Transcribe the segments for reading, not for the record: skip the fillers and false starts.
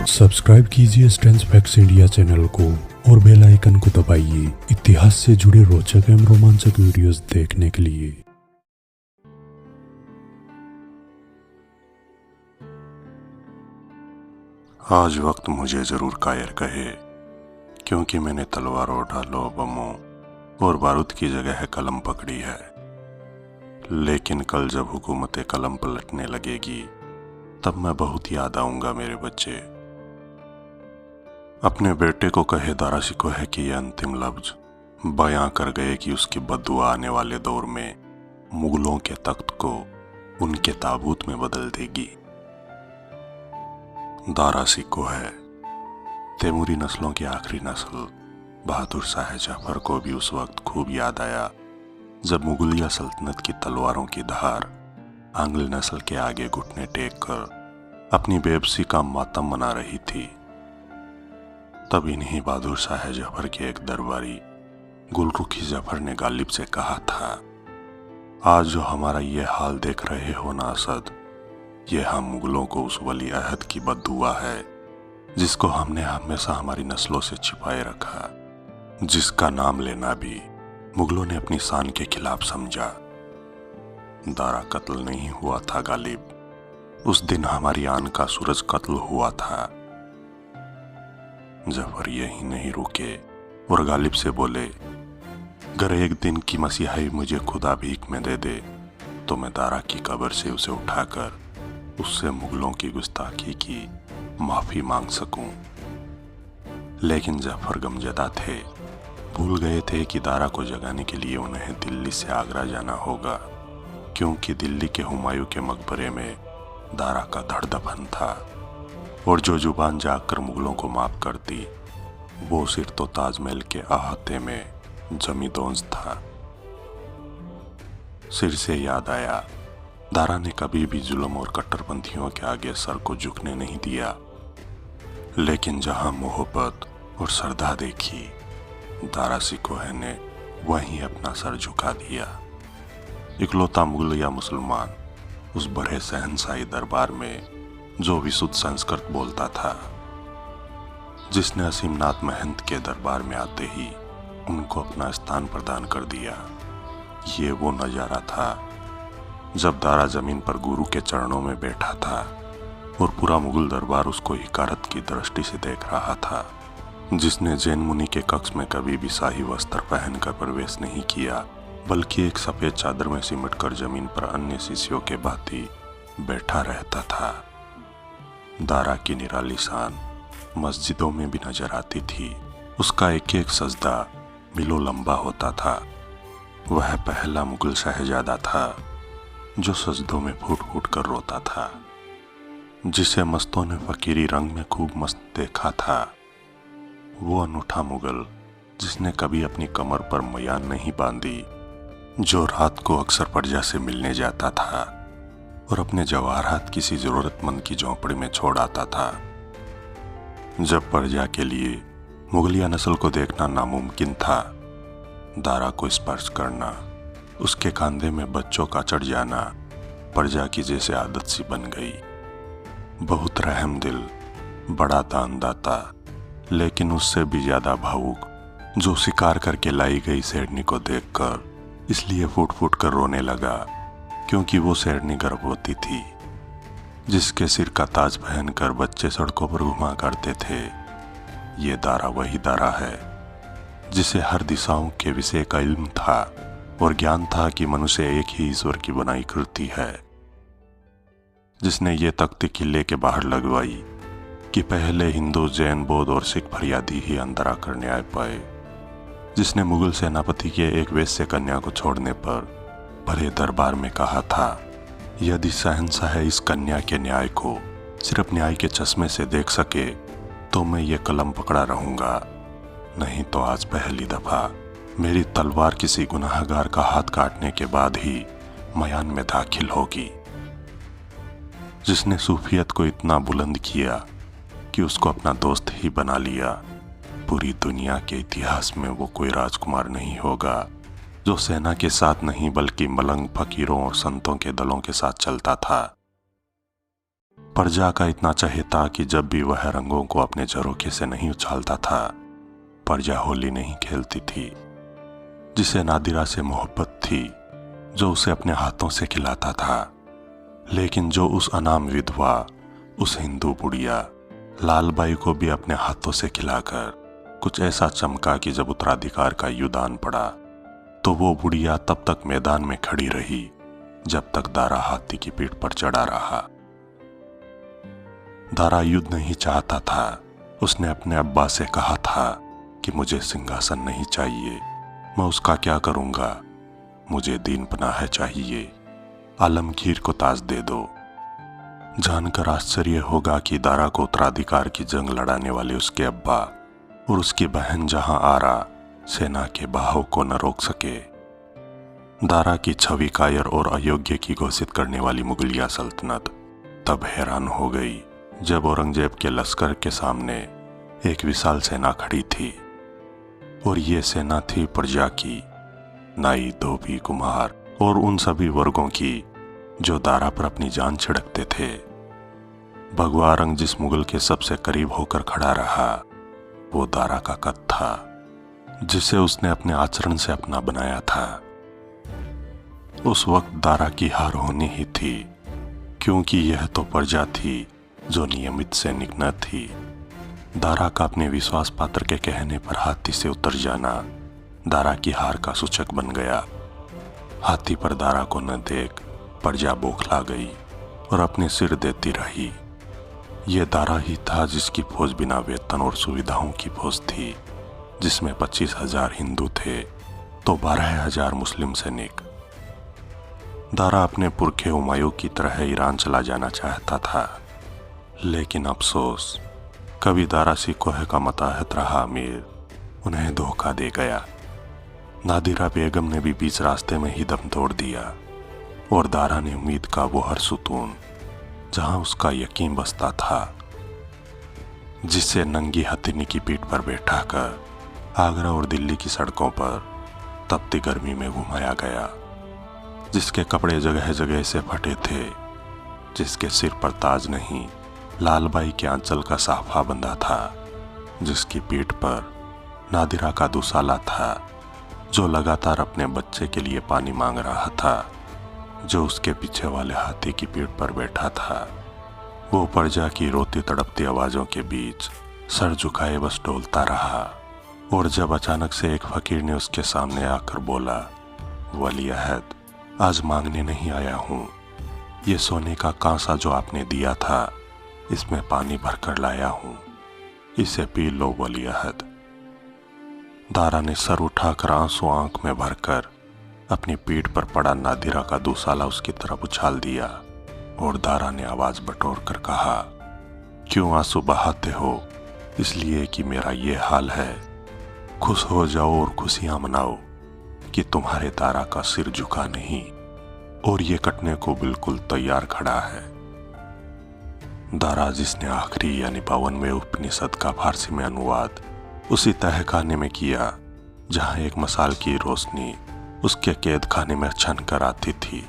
Subscribe कीजिए strength facts India channel को और बेल आइकन को दबाइए इतिहास से जुड़े रोचक एवं रोमांचक वीडियोस देखने के लिए। आज वक्त मुझे जरूर कायर कहे, क्योंकि मैंने तलवारों, ढालों, बमों और बारूद की जगह कलम पकड़ी है। लेकिन कल जब हुकूमत कलम पलटने लगेगी तब मैं बहुत याद आऊंगा मेरे बच्चे। अपने बेटे को कहे दारासी को है कि यह अंतिम लफ्ज बयां कर गए कि उसकी बद्दुआ आने वाले दौर में मुगलों के तख्त को उनके ताबूत में बदल देगी। दारासी को है तैमूरी नस्लों की आखिरी नस्ल बहादुर शाह जफर को भी उस वक्त खूब याद आया जब मुगलिया सल्तनत की तलवारों की धार आंग्ल नस्ल के आगे घुटने टेक कर अपनी बेबसी का मातम मना रही थी। तब इन्हीं बहादुर शाह जफर के एक दरबारी गुलरुखी जफर ने गालिब से कहा था, आज जो हमारा ये हाल देख रहे हो ना असद, ये हम मुगलों को उस वली अहद की बद्दुआ है जिसको हमने हमेशा हमारी नस्लों से छिपाए रखा, जिसका नाम लेना भी मुगलों ने अपनी शान के खिलाफ समझा। दारा कत्ल नहीं हुआ था गालिब, उस दिन हमारी आन का सूरज कत्ल हुआ था। जफर यही नहीं रुके और गालिब से बोले, अगर एक दिन की मसीहाई मुझे खुदा भीख में दे दे तो मैं दारा की कब्र से उसे उठाकर उससे मुगलों की गुस्ताखी की माफी मांग सकूं। लेकिन जफर गमजदा थे, भूल गए थे कि दारा को जगाने के लिए उन्हें दिल्ली से आगरा जाना होगा, क्योंकि दिल्ली के हुमायूं के मकबरे में दारा का धड़ दफन था और जो जुबान जाकर मुगलों को माफ करती वो सिर तो ताजमहल के अहाते में जमींदोज था। सिर से याद आया, दारा ने कभी भी जुल्म और कट्टरपंथियों के आगे सर को झुकने नहीं दिया, लेकिन जहां मोहब्बत और श्रद्धा देखी दारासी कोहे ने वहीं अपना सर झुका दिया। इकलौता मुगल या मुसलमान उस बड़े शहंशाही दरबार में जो विशुद्ध संस्कृत बोलता था, जिसने असीमनाथ महंत के दरबार में आते ही उनको अपना स्थान प्रदान कर दिया। ये वो नजारा था जब दारा जमीन पर गुरु के चरणों में बैठा था और पूरा मुगल दरबार उसको हिकारत की दृष्टि से देख रहा था, जिसने जैन मुनि के कक्ष में कभी भी शाही वस्त्र पहनकर प्रवेश नहीं किया, बल्कि एक सफेद चादर में सिमटकर जमीन पर अन्य शिष्यों के भांति बैठा रहता था। दारा की निराली शान मस्जिदों में भी नजर आती थी। उसका एक एक सजदा मिलो लंबा होता था। वह पहला मुगल शहजादा था जो सजदों में फूट फूट कर रोता था, जिसे मस्तों ने फकीरी रंग में खूब मस्त देखा था। वो अनूठा मुगल जिसने कभी अपनी कमर पर मयान नहीं बांधी, जो रात को अक्सर प्रजा से मिलने जाता था और अपने जवाहरात किसी जरूरतमंद की झोंपड़ी में छोड़ आता था। जब प्रजा के लिए मुगलिया नस्ल को देखना नामुमकिन था, दारा को स्पर्श करना, उसके कंधे में बच्चों का चढ़ जाना प्रजा की जैसे आदत सी बन गई। बहुत रहम दिल, बड़ा दानदाता, लेकिन उससे भी ज्यादा भावुक, जो शिकार करके लाई गई शेरनी को देखकर इसलिए फूट फूट कर रोने लगा क्योंकि वो शेरनी गर्भवती थी, जिसके सिर का ताज पहनकर बच्चे सड़कों पर घुमा करते थे। ये दारा वही दारा है जिसे हर दिशाओं के विषय का इल्म था और ज्ञान था कि मनुष्य एक ही ईश्वर की बनाई कृति है, जिसने ये तख्ती किले के बाहर लगवाई कि पहले हिंदू, जैन, बौद्ध और सिख फरियादी ही अंदर आकर न्याय पाए, जिसने मुगल सेनापति के एक वेश्य कन्या को छोड़ने पर भरे दरबार में कहा था, यदि शहंशाह इस कन्या के न्याय को सिर्फ न्याय के चश्मे से देख सके तो मैं ये कलम पकड़ा रहूंगा, नहीं तो आज पहली दफा मेरी तलवार किसी गुनाहगार का हाथ काटने के बाद ही मयान में दाखिल होगी। जिसने सूफियत को इतना बुलंद किया कि उसको अपना दोस्त ही बना लिया, पूरी दुनिया के इतिहास में वो कोई राजकुमार नहीं होगा जो सेना के साथ नहीं बल्कि मलंग फकीरों और संतों के दलों के साथ चलता था। प्रजा का इतना चहेता कि जब भी वह रंगों को अपने झरोखे से नहीं उछालता था, प्रजा होली नहीं खेलती थी। जिसे नादिरा से मोहब्बत थी, जो उसे अपने हाथों से खिलाता था, लेकिन जो उस अनाम विधवा, उस हिंदू बुढ़िया लालबाई को भी अपने हाथों से खिलाकर कुछ ऐसा चमका कि जब उत्तराधिकार का युद्ध पड़ा तो वो बुढ़िया तब तक मैदान में खड़ी रही जब तक दारा हाथी की पीठ पर चढ़ा रहा। दारा युद्ध नहीं चाहता था। उसने अपने अब्बा से कहा था कि मुझे सिंहासन नहीं चाहिए, मैं उसका क्या करूंगा, मुझे दीन पनाह चाहिए, आलमगीर को ताज दे दो। जानकर आश्चर्य होगा कि दारा को उत्तराधिकार की जंग लड़ाने वाले उसके अब्बा और उसकी बहन जहां आरा सेना के बहाव को न रोक सके। दारा की छवि कायर और अयोग्य की घोषित करने वाली मुगलिया सल्तनत तब हैरान हो गई जब औरंगजेब के लश्कर के सामने एक विशाल सेना खड़ी थी, और ये सेना थी प्रजा की, नाई, धोबी, कुम्हार और उन सभी वर्गों की जो दारा पर अपनी जान छिड़कते थे। भगवा रंग जिस मुगल के सबसे करीब होकर खड़ा रहा, वो दारा का कद था, जिसे उसने अपने आचरण से अपना बनाया था। उस वक्त दारा की हार होनी ही थी, क्योंकि यह तो प्रजा थी जो नियमित सैनिक न थी। दारा का अपने विश्वास पात्र के कहने पर हाथी से उतर जाना दारा की हार का सूचक बन गया। हाथी पर दारा को न देख प्रजा बौखला गई और अपने सिर देती रही। यह दारा ही था जिसकी फौज बिना वेतन और सुविधाओं की फौज थी, जिसमें 25,000 हिंदू थे तो 12,000 मुस्लिम सैनिक। दारा अपने पुरखे हुमायूं की तरह ईरान चला जाना चाहता था, लेकिन अफसोस कभी दारा सिकोह का मताहत रहा अमीर उन्हें धोखा दे गया। नादिरा बेगम ने भी बीच रास्ते में ही दम तोड़ दिया, और दारा ने उम्मीद का वो हर सुकून जहां उसका यकीन बसता था, जिसे नंगी हथिनी की पीठ पर बैठा कर आगरा और दिल्ली की सड़कों पर तपती गर्मी में घुमाया गया, जिसके कपड़े जगह जगह से फटे थे, जिसके सिर पर ताज नहीं लालबाई के आंचल का साफा बंधा था, जिसकी पीठ पर नादिरा का दुसाला था, जो लगातार अपने बच्चे के लिए पानी मांग रहा था, जो उसके पीछे वाले हाथी की पीठ पर बैठा था। वो प्रजा की रोती तड़पती आवाजों के बीच सर झुकाए बस डोलता रहा, और जब अचानक से एक फकीर ने उसके सामने आकर बोला, वली अहद, आज मांगने नहीं आया हूँ, ये सोने का कांसा जो आपने दिया था इसमें पानी भरकर लाया हूँ, इसे पी लो वली अहद। दारा ने सर उठाकर आंसू आंख में भरकर अपनी पीठ पर पड़ा नादिरा का दूसाला उसकी तरफ उछाल दिया, और दारा ने आवाज बटोर कर कहा, क्यों आंसू बहाते हो? इसलिए कि मेरा ये हाल है। खुश हो जाओ और खुशियां मनाओ कि तुम्हारे दारा का सिर झुका नहीं और ये कटने को बिल्कुल तैयार खड़ा है। दारा जिसने आखिरी यानी 52वें उपनिषद का फारसी में अनुवाद उसी तहखाने में किया जहां एक मसाल की रोशनी उसके कैद खाने में छन कर आती थी।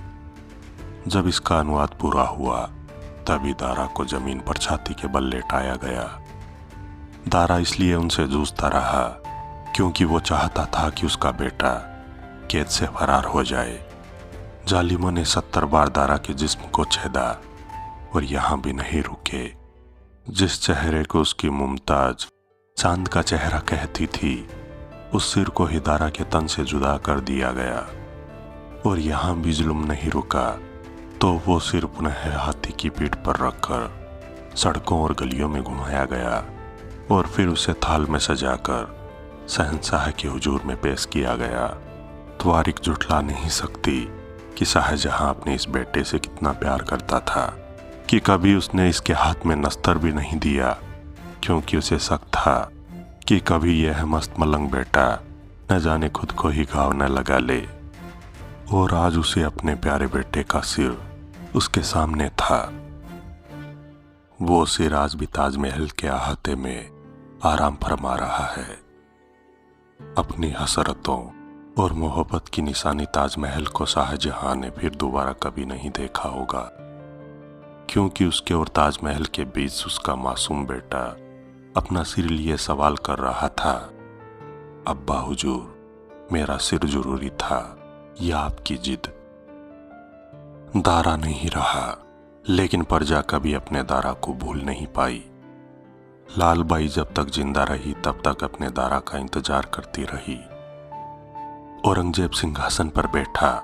जब इसका अनुवाद पूरा हुआ तभी दारा को जमीन पर छाती के बल लेटाया गया। दारा इसलिए उनसे जूझता रहा क्योंकि वो चाहता था कि उसका बेटा कैद से फरार हो जाए। जालिमों ने 70 बार दारा के जिस्म को छेदा और यहां भी नहीं रुके। जिस चेहरे को उसकी मुमताज चांद का चेहरा कहती थी, उस सिर को ही दारा के तन से जुदा कर दिया गया। और यहां भी जुल्म नहीं रुका तो वो सिर पुनः हाथी की पीठ पर रखकर सड़कों और गलियों में घुमाया गया, और फिर उसे थाल में सजाकर शहंशाह के हुजूर में पेश किया गया। तारीख जुटला नहीं सकती कि शाहजहां अपने इस बेटे से कितना प्यार करता था, कि कभी उसने इसके हाथ में नस्तर भी नहीं दिया, क्योंकि उसे शक था कि कभी यह मस्त मलंग बेटा न जाने खुद को ही घाव न लगा ले। और आज उसे अपने प्यारे बेटे का सिर उसके सामने था। वो सिर आज भी ताजमहल के अहाते में आराम फरमा रहा है। अपनी हसरतों और मोहब्बत की निशानी ताजमहल को शाहजहां ने फिर दोबारा कभी नहीं देखा होगा, क्योंकि उसके और ताजमहल के बीच उसका मासूम बेटा अपना सिर लिए सवाल कर रहा था, अब्बा हुजूर, मेरा सिर जरूरी था या आपकी जिद। दारा नहीं रहा, लेकिन प्रजा कभी अपने दारा को भूल नहीं पाई। लाल बाई जब तक जिंदा रही तब तक अपने दारा का इंतजार करती रही। औरंगजेब सिंहासन पर बैठा।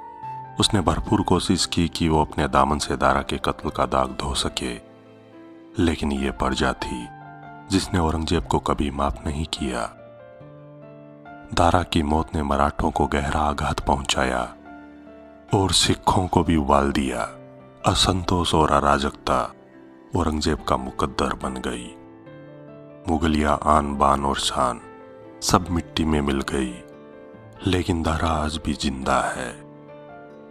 उसने भरपूर कोशिश की कि वो अपने दामन से दारा के कत्ल का दाग धो सके, लेकिन ये प्रजा थी जिसने औरंगजेब को कभी माफ नहीं किया। दारा की मौत ने मराठों को गहरा आघात पहुंचाया और सिखों को भी उबाल दिया। असंतोष और अराजकता औरंगजेब का मुकद्दर बन गई। मुगलिया आन बान और शान सब मिट्टी में मिल गई, लेकिन दारा आज भी जिंदा है।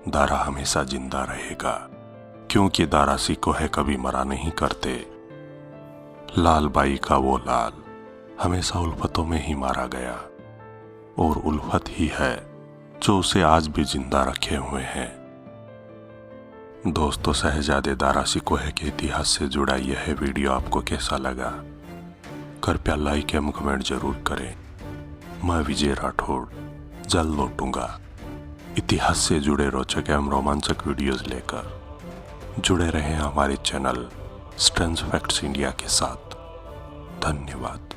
दारा हमेशा जिंदा रहेगा, क्योंकि दारा सिकोहे कभी मरा नहीं करते। लाल बाई का वो लाल हमेशा उल्फतों में ही मारा गया, और उल्फत ही है जो उसे आज भी जिंदा रखे हुए हैं। दोस्तों, शहजादे दारा सिकोहे के इतिहास से जुड़ा यह वीडियो आपको कैसा लगा? कृपया लाइक एवं कमेंट जरूर करें। मैं विजय राठौड़ जल्द लौटूंगा इतिहास से जुड़े रोचक एवं रोमांचक वीडियोस लेकर। जुड़े रहें हमारे चैनल स्ट्रेंज फैक्ट्स इंडिया के साथ। धन्यवाद।